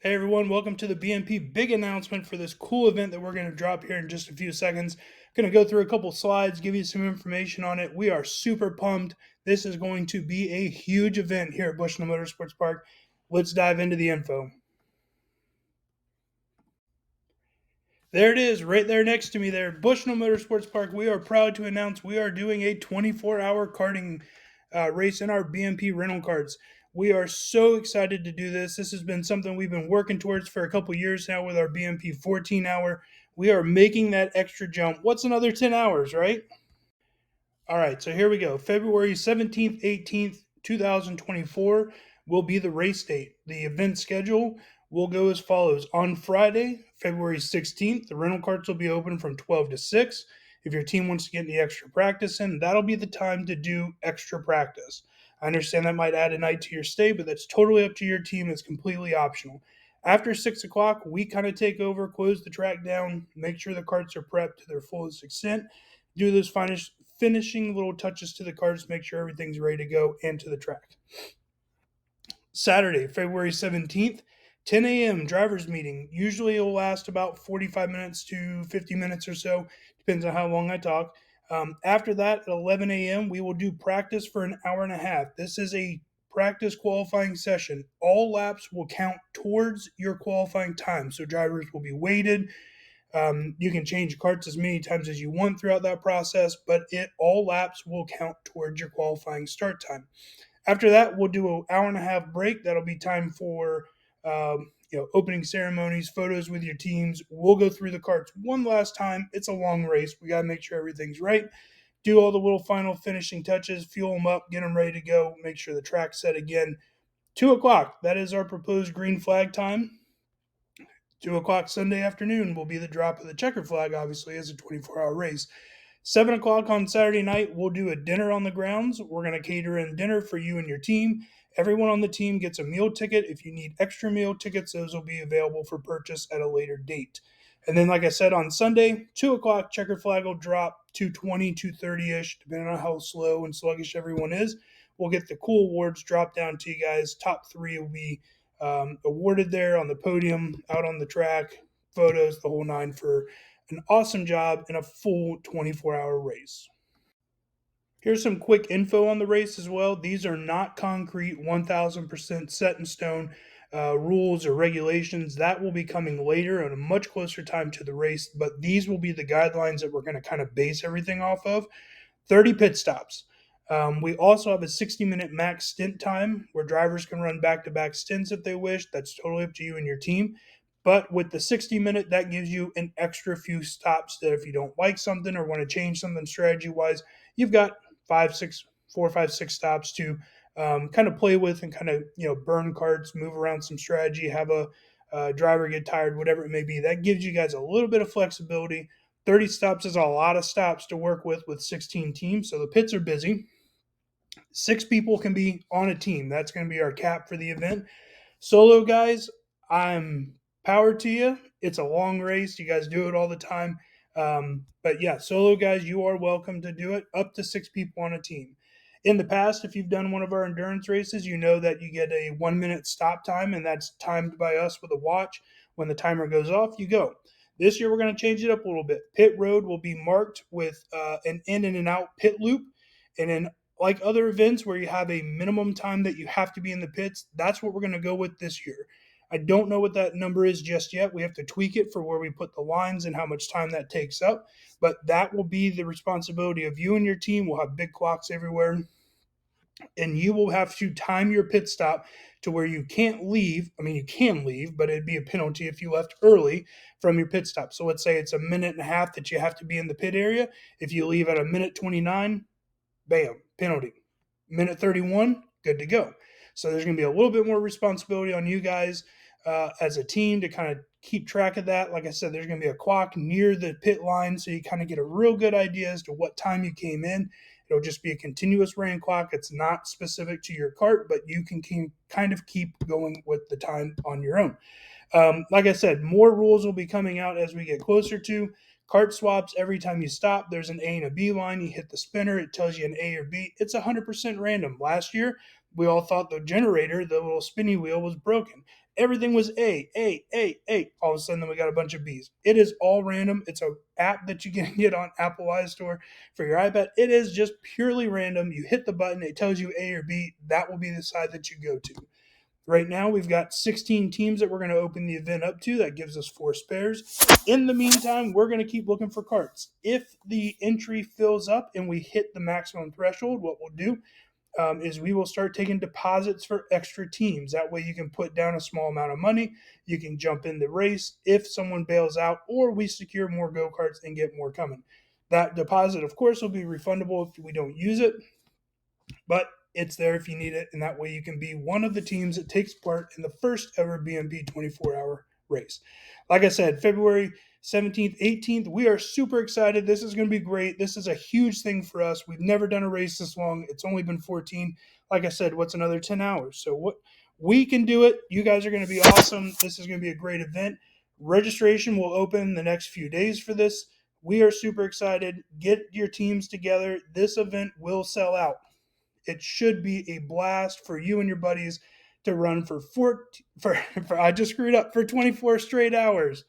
Hey everyone, welcome to the BMP big announcement for this cool event that we're going to drop here in just a few seconds. Going to go through a couple slides, give you some information on it. We are super pumped. This is going to be a huge event here at Bushnell Motorsports Park. Let's dive into the info. There it is, right there next to me there. Bushnell Motorsports Park. We are proud to announce we are doing a 24-hour karting race in our BMP rental carts. We are so excited to do this. This has been something we've been working towards for a couple years now with our BMP 14-hour. We are making that extra jump. What's another 10 hours, right? All right, so here we go. February 17th, 18th, 2024 will be the race date. The event schedule will go as follows. On Friday, February 16th, the rental carts will be open from 12 to 6. If your team wants to get any extra practice in, that'll be the time to do extra practice. I understand that might add a night to your stay, but that's totally up to your team. It's completely optional. After 6 o'clock, we kind of take over, close the track down, make sure the carts are prepped to their fullest extent, do those finishing little touches to the carts, make sure everything's ready to go and to the track. Saturday, February 17th, 10 a.m. drivers meeting. Usually it'll last about 45 minutes to 50 minutes or so, depends on how long I talk. After that, at 11 a.m., we will do practice for an hour and a half. This is a practice qualifying session. All laps will count towards your qualifying time, so drivers will be weighted. You can change carts as many times as you want throughout that process, but all laps will count towards your qualifying start time. After that, we'll do an hour and a half break. That'll be time for opening ceremonies, photos with your teams. We'll go through the carts one last time. It's a long race. We got to make sure everything's right. Do all the little final finishing touches, fuel them up, get them ready to go. Make sure the track's set again. 2 o'clock. That is our proposed green flag time. 2 o'clock Sunday afternoon will be the drop of the checker flag, obviously, as a 24-hour race. 7 o'clock on Saturday night, we'll do a dinner on the grounds. We're going to cater in dinner for you and your team. Everyone on the team gets a meal ticket. If you need extra meal tickets, those will be available for purchase at a later date. And then, like I said, on Sunday, 2 o'clock, checker flag will drop 2:20, 2:30-ish, depending on how slow and sluggish everyone is. We'll get the cool awards dropped down to you guys. Top three will be awarded there on the podium, out on the track, photos, the whole nine for an awesome job in a full 24-hour race. Here's some quick info on the race as well. These are not concrete, 1000% set in stone rules or regulations. That will be coming later at a much closer time to the race, but these will be the guidelines that we're going to kind of base everything off of. 30 pit stops. We also have a 60-minute max stint time where drivers can run back-to-back stints if they wish. That's totally up to you and your team. But with the 60-minute, that gives you an extra few stops that if you don't like something or want to change something strategy-wise, you've got 4, 5, 6 stops to kind of play with and kind of burn carts, move around some strategy, have a driver get tired, whatever it may be. That gives you guys a little bit of flexibility. 30 stops is a lot of stops to work with 16 teams, so the pits are busy. 6 people can be on a team. That's going to be our cap for the event. Solo guys, I'm power to you. It's a long race. You guys do it all the time. But yeah, solo guys, you are welcome to do it. Up to 6 people on a team. In the past, if you've done one of our endurance races, you know that you get a 1 minute stop time, and that's timed by us with a watch. When the timer goes off, you go. This year, we're going to change it up a little bit. Pit road will be marked with an in and an out pit loop. And then, like other events where you have a minimum time that you have to be in the pits, that's what we're going to go with this year. I don't know what that number is just yet. We have to tweak it for where we put the lines and how much time that takes up. But that will be the responsibility of you and your team. We'll have big clocks everywhere, and you will have to time your pit stop to where you can't leave. I mean, you can leave, but it'd be a penalty if you left early from your pit stop. So let's say it's a minute and a half that you have to be in the pit area. If you leave at a minute 29, bam, penalty. Minute 31, good to go. So there's going to be a little bit more responsibility on you guys as a team to kind of keep track of that. Like I said, there's going to be a clock near the pit line, so you kind of get a real good idea as to what time you came in. It'll just be a continuous running clock. It's not specific to your cart, but you can kind of keep going with the time on your own. Like I said, more rules will be coming out as we get closer to. Cart swaps, every time you stop, there's an A and a B line. You hit the spinner, it tells you an A or B. It's 100% random. Last year, we all thought the generator, the little spinny wheel, was broken. Everything was A. All of a sudden, then we got a bunch of B's. It is all random. It's an app that you can get on Apple iStore for your iPad. It is just purely random. You hit the button, it tells you A or B. That will be the side that you go to. Right now, we've got 16 teams that we're going to open the event up to. That gives us 4 spares. In the meantime, we're going to keep looking for carts. If the entry fills up and we hit the maximum threshold, what we'll do is we will start taking deposits for extra teams. That way, you can put down a small amount of money. You can jump in the race if someone bails out, or we secure more go karts and get more coming. That deposit, of course, will be refundable if we don't use it, but it's there if you need it, and that way you can be one of the teams that takes part in the first ever BMP 24-hour race. Like I said, February 17th, 18th, we are super excited. This is going to be great. This is a huge thing for us. We've never done a race this long. It's only been 14. Like I said, what's another 10 hours? So what we can do it. You guys are going to be awesome. This is going to be a great event. Registration will open the next few days for this. We are super excited. Get your teams together. This event will sell out. It should be a blast for you and your buddies to run for I just screwed up, for 24 straight hours.